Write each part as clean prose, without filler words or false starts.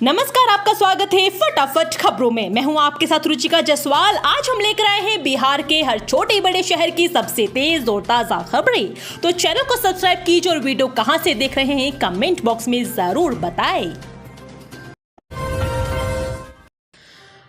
नमस्कार, आपका स्वागत है फटाफट खबरों में। मैं हूं आपके साथ रुचिका जायसवाल। आज हम लेकर आए हैं बिहार के हर छोटे बड़े शहर की सबसे तेज और ताजा खबरें। तो चैनल को सब्सक्राइब कीजिए और वीडियो कहां से देख रहे हैं कमेंट बॉक्स में जरूर बताएं।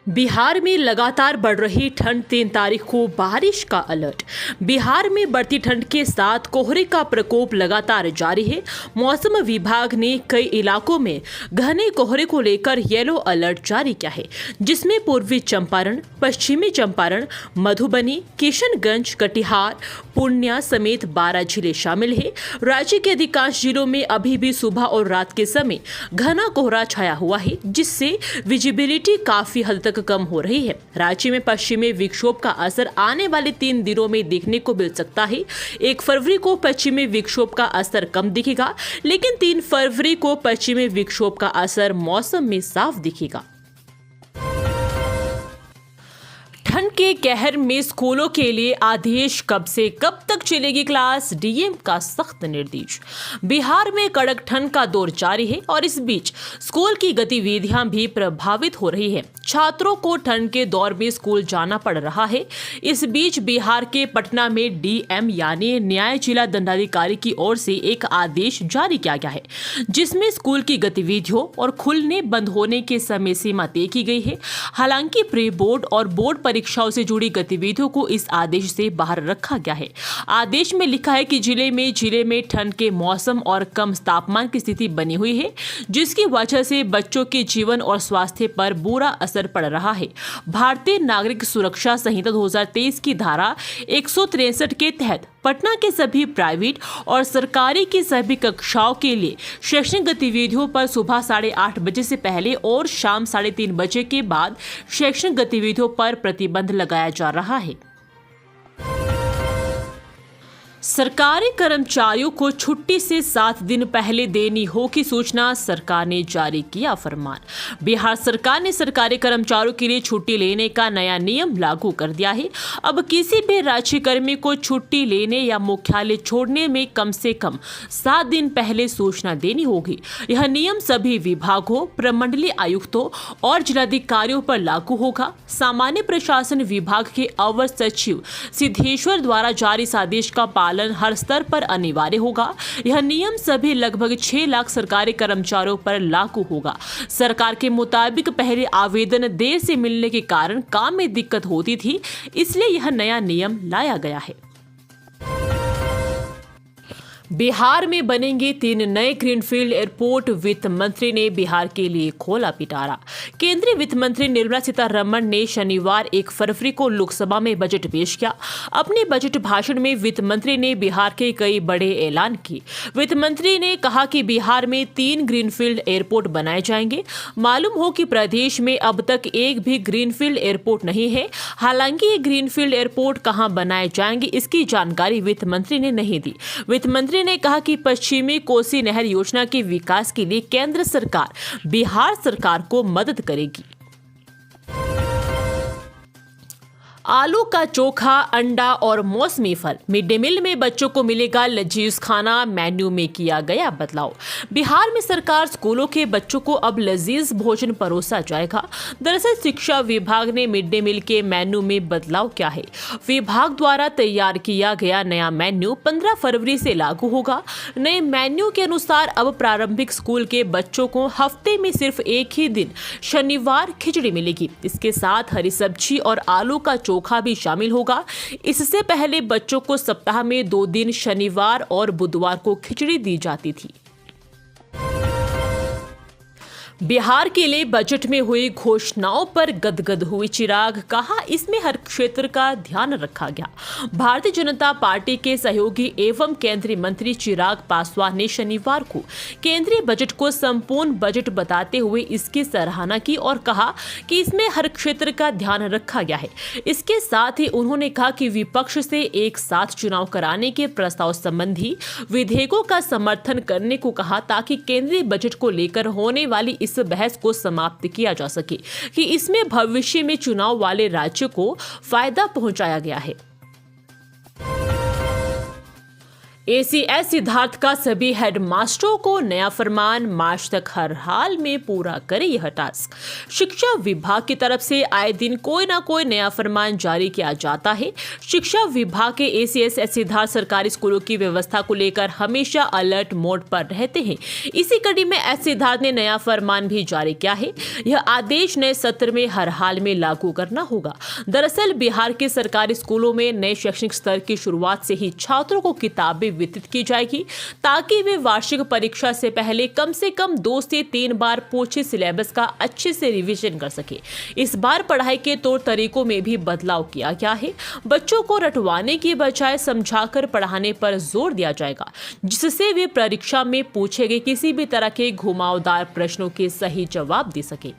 बिहार में लगातार बढ़ रही ठंड, 3 तारीख को बारिश का अलर्ट। बिहार में बढ़ती ठंड के साथ कोहरे का प्रकोप लगातार जारी है। मौसम विभाग ने कई इलाकों में घने कोहरे को लेकर येलो अलर्ट जारी किया है, जिसमें पूर्वी चंपारण, पश्चिमी चंपारण, मधुबनी, किशनगंज, कटिहार, पूर्णिया समेत 12 जिले शामिल है। राज्य के अधिकांश जिलों में अभी भी सुबह और रात के समय घना कोहरा छाया हुआ है, जिससे विजिबिलिटी काफी हद तक कम हो रही है। राज्य में पश्चिमी विक्षोभ का असर आने वाले 3 दिनों में देखने को मिल सकता है। 1 फरवरी को पश्चिमी विक्षोभ का असर कम दिखेगा, लेकिन 3 फरवरी को पश्चिमी विक्षोभ का असर मौसम में साफ दिखेगा। ठंड के कहर में स्कूलों के लिए आदेश, कब से कब तक चलेगी क्लास, डीएम का सख्त निर्देश। बिहार में कड़क ठंड का दौर जारी है और इस बीच स्कूल की गतिविधियां भी प्रभावित हो रही है। छात्रों को ठंड के दौर में स्कूल जाना पड़ रहा है। इस बीच बिहार के पटना में डीएम यानी न्याय जिला दंडाधिकारी की ओर से एक आदेश जारी किया गया है, जिसमें स्कूल की गतिविधियों और खुलने बंद होने के समय सीमा तय की गई है। हालांकि प्री बोर्ड और बोर्ड परीक्षाओं से जुड़ी गतिविधियों को इस आदेश से बाहर रखा गया है। आदेश में लिखा है कि जिले में ठंड के मौसम और कम तापमान की स्थिति बनी हुई है, जिसकी वजह से बच्चों के जीवन और स्वास्थ्य पर बुरा असर पड़ रहा है। भारतीय नागरिक सुरक्षा संहिता 2023 की धारा 163 के तहत पटना के सभी प्राइवेट और सरकारी की सभी कक्षाओं के लिए शैक्षणिक गतिविधियों पर सुबह 8:30 बजे से पहले और शाम 3:30 बजे के बाद शैक्षणिक गतिविधियों पर प्रतिबंध लगाया जा रहा है। सरकारी कर्मचारियों को छुट्टी से 7 दिन पहले देनी होगी सूचना, सरकार ने जारी किया फरमान। बिहार सरकार ने सरकारी कर्मचारियों के लिए छुट्टी लेने का नया नियम लागू कर दिया है। अब किसी भी राज्यकर्मी को छुट्टी लेने या मुख्यालय छोड़ने में कम से कम 7 दिन पहले सूचना देनी होगी। यह नियम सभी विभागों, प्रमंडलीय आयुक्तों और जिलाधिकारियों पर लागू होगा। सामान्य प्रशासन विभाग के अवर सचिव सिद्धेश्वर द्वारा जारी इस आदेश का पालन हर स्तर पर अनिवार्य होगा। यह नियम सभी लगभग 6 लाख सरकारी कर्मचारियों पर लागू होगा। सरकार के मुताबिक पहले आवेदन देर से मिलने के कारण काम में दिक्कत होती थी, इसलिए यह नया नियम लाया गया है। बिहार में बनेंगे 3 नए ग्रीनफील्ड एयरपोर्ट, वित्त मंत्री ने बिहार के लिए खोला पिटारा। केंद्रीय वित्त मंत्री निर्मला सीतारमण ने शनिवार 1 फरवरी को लोकसभा में बजट पेश किया। अपने बजट भाषण में वित्त मंत्री ने बिहार के कई बड़े ऐलान किए। वित्त मंत्री ने कहा कि बिहार में 3 ग्रीनफील्ड एयरपोर्ट बनाए जाएंगे। मालूम हो कि प्रदेश में अब तक एक भी ग्रीनफील्ड एयरपोर्ट नहीं है। हालांकि ये ग्रीनफील्ड एयरपोर्ट कहां बनाए जाएंगे, इसकी जानकारी वित्त मंत्री ने नहीं दी। वित्त मंत्री ने कहा कि पश्चिमी कोसी नहर योजना के विकास के लिए केंद्र सरकार बिहार सरकार को मदद करेगी। आलू का चोखा, अंडा और मौसमी फल, मिड डे मील में बच्चों को मिलेगा लजीज खाना, मेन्यू में किया गया बदलाव। बिहार में सरकार स्कूलों के बच्चों को अब लजीज भोजन परोसा जाएगा। दरअसल शिक्षा विभाग ने मिड डे मील के मेन्यू में बदलाव किया है। विभाग द्वारा तैयार किया गया नया मेन्यू 15 फरवरी से लागू होगा। नए मेन्यू के अनुसार अब प्रारंभिक स्कूल के बच्चों को हफ्ते में सिर्फ एक ही दिन शनिवार खिचड़ी मिलेगी। इसके साथ हरी सब्जी और आलू का चोखा भी शामिल होगा। इससे पहले बच्चों को सप्ताह में 2 दिन शनिवार और बुधवार को खिचड़ी दी जाती थी। बिहार के लिए बजट में हुई घोषणाओं पर गदगद हुई चिराग, कहा इसमें हर क्षेत्र का ध्यान रखा गया। भारतीय जनता पार्टी के सहयोगी एवं केंद्रीय मंत्री चिराग पासवान ने शनिवार को केंद्रीय बजट को संपूर्ण बजट बताते हुए इसकी सराहना की और कहा कि इसमें हर क्षेत्र का ध्यान रखा गया है। इसके साथ ही उन्होंने कहा कि विपक्ष से एक साथ चुनाव कराने के प्रस्ताव संबंधी विधेयकों का समर्थन करने को कहा, ताकि केंद्रीय बजट को लेकर होने वाली इस बहस को समाप्त किया जा सके कि इसमें भविष्य में चुनाव वाले राज्यों को फायदा पहुंचाया गया है। एसीएस सिद्धार्थ का सभी हेडमास्टरों को नया फरमान, मार्च तक हर हाल में पूरा करे यह टास्क। शिक्षा विभाग की तरफ से आए दिन कोई ना कोई नया फरमान जारी किया जाता है। शिक्षा विभाग के एसीएस सिद्धार्थ सरकारी स्कूलों की व्यवस्था को लेकर हमेशा अलर्ट मोड पर रहते हैं। इसी कड़ी में एस सिद्धार्थ ने नया फरमान भी जारी किया है। यह आदेश नए सत्र में हर हाल में लागू करना होगा। दरअसल बिहार के सरकारी स्कूलों में नए शैक्षणिक स्तर की शुरुआत से ही छात्रों को किताबें वितरित की जाएगी ताकि वे वार्षिक परीक्षा से पहले कम से कम 2 से 3 बार पूछे सिलेबस का अच्छे से रिवीजन कर सके। इस बार पढ़ाई के तौर तरीकों में भी बदलाव किया गया है। बच्चों को रटवाने की बजाय समझाकर पढ़ाने पर जोर दिया जाएगा, जिससे वे परीक्षा में पूछे गए किसी भी तरह के घुमावदार प्रश्नों के सही जवाब दे सके।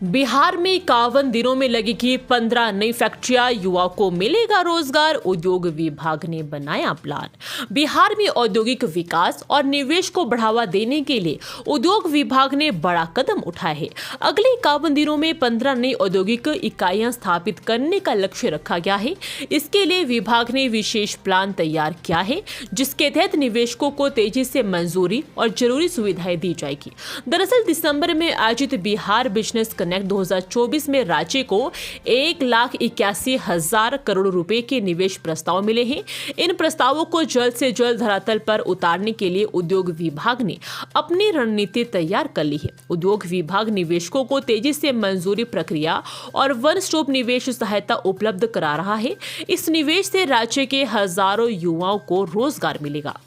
बिहार में 51 दिनों में लगेगी 15 नई फैक्ट्रियां, युवाओं को मिलेगा रोजगार, उद्योग विभाग ने बनाया प्लान। बिहार में औद्योगिक विकास और निवेश को बढ़ावा देने के लिए उद्योग विभाग ने बड़ा कदम उठाया है। अगले 51 दिनों में 15 नई औद्योगिक इकाइयां स्थापित करने का लक्ष्य रखा गया है। इसके लिए विभाग ने विशेष प्लान तैयार किया है, जिसके तहत निवेशकों को तेजी से मंजूरी और जरूरी सुविधाएं दी जाएगी। दरअसल दिसंबर में आयोजित बिहार बिजनेस 2024 में राज्य को 1,81,000 करोड़ रुपए के निवेश प्रस्ताव मिले हैं। इन प्रस्तावों को जल्द से जल्द धरातल पर उतारने के लिए उद्योग विभाग ने अपनी रणनीति तैयार कर ली है। उद्योग विभाग निवेशकों को तेजी से मंजूरी प्रक्रिया और वन स्टॉप निवेश सहायता उपलब्ध करा रहा है। इस निवेश से राज्य के हजारों युवाओं को रोजगार मिलेगा।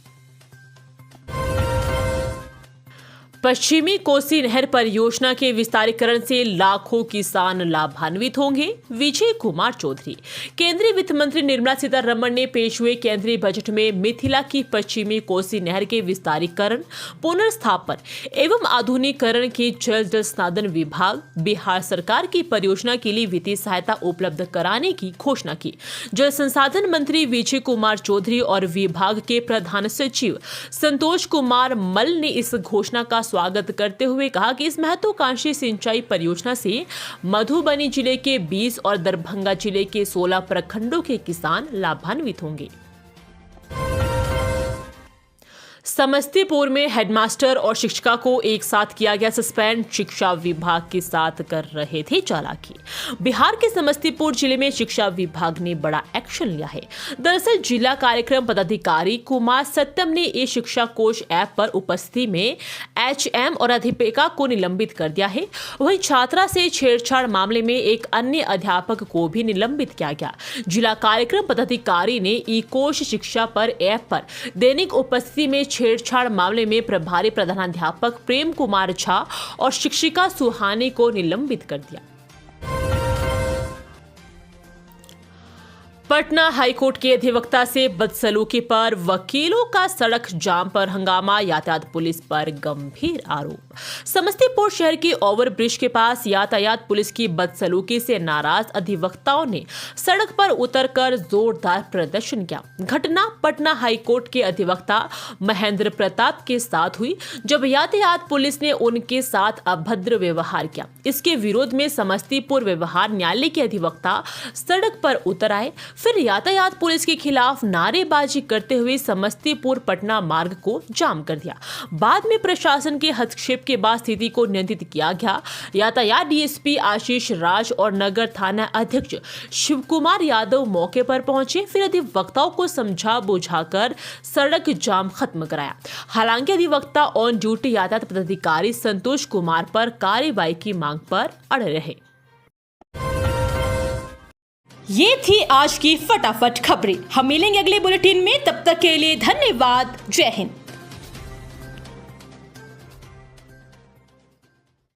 पश्चिमी कोसी नहर परियोजना के विस्तारीकरण से लाखों किसान लाभान्वित होंगे, विजय कुमार चौधरी। केंद्रीय वित्त मंत्री निर्मला सीतारमण ने पेश हुए केंद्रीय बजट में मिथिला की पश्चिमी कोसी नहर के विस्तारीकरण, पुनर्स्थापन एवं आधुनिकीकरण के जल संसाधन विभाग बिहार सरकार की परियोजना के लिए वित्तीय सहायता उपलब्ध कराने की घोषणा की। जल संसाधन मंत्री विजय कुमार चौधरी और विभाग के प्रधान सचिव संतोष कुमार मल ने इस घोषणा का स्वागत करते हुए कहा कि इस महत्वाकांक्षी सिंचाई परियोजना से मधुबनी जिले के 20 और दरभंगा जिले के 16 प्रखंडों के किसान लाभान्वित होंगे। समस्तीपुर में हेडमास्टर और शिक्षिका को एक साथ किया गया सस्पेंड, शिक्षा विभाग के साथ कर रहे थे चालाकी। बिहार के समस्तीपुर जिले में शिक्षा विभाग ने बड़ा एक्शन लिया है। दरअसल जिला कार्यक्रम पदाधिकारी कुमार सत्यम ने ई शिक्षा कोश ऐप पर उपस्थिति में एचएम और अध्यापिका को निलंबित कर दिया है। वहीं छात्रा से छेड़छाड़ मामले में एक अन्य अध्यापक को भी निलंबित किया गया। जिला कार्यक्रम पदाधिकारी ने ई कोश शिक्षा पर ऐप पर दैनिक उपस्थिति में छेड़छाड़ मामले में प्रभारी प्रधानाध्यापक प्रेम कुमार झा और शिक्षिका सुहानी को निलंबित कर दिया। पटना हाईकोर्ट के अधिवक्ता से बदसलूकी पर वकीलों का सड़क जाम पर हंगामा, यातायात पुलिस पर गंभीर आरोप। समस्तीपुर शहर के ओवरब्रिज के पास यातायात पुलिस की बदसलूकी से नाराज अधिवक्ताओं ने सड़क पर उतरकर जोरदार प्रदर्शन किया। घटना पटना हाईकोर्ट के अधिवक्ता महेंद्र प्रताप के साथ हुई, जब यातायात पुलिस ने उनके साथ अभद्र व्यवहार किया। इसके विरोध में समस्तीपुर व्यवहार न्यायालय के अधिवक्ता सड़क पर उतर आए, फिर यातायात पुलिस के खिलाफ नारेबाजी करते हुए समस्तीपुर पटना मार्ग को जाम कर दिया। बाद में प्रशासन के हस्तक्षेप के बाद स्थिति को नियंत्रित किया गया। यातायात डीएसपी आशीष राज और नगर थाना अध्यक्ष शिव कुमार यादव मौके पर पहुंचे, फिर अधिवक्ताओं को समझा बुझाकर सड़क जाम खत्म कराया। हालांकि अधिवक्ता ऑन ड्यूटी यातायात पदाधिकारी संतोष कुमार पर कार्रवाई की मांग पर अड़े रहे। ये थी आज की फटाफट खबरें। हम मिलेंगे अगले बुलेटिन में, तब तक के लिए धन्यवाद। जय हिंद।